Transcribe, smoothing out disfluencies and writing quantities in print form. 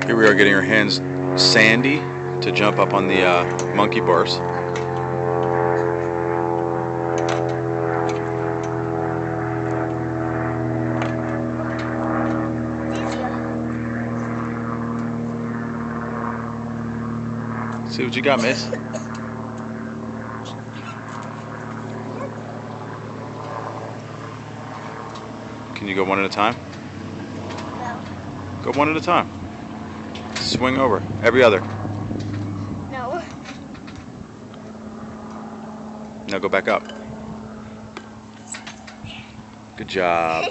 Here we are getting our hands sandy to jump up on the monkey bars. See what you got, miss? Can you go one at a time? No. Go one at a time. Swing over. Every other. No. Now go back up. Good job.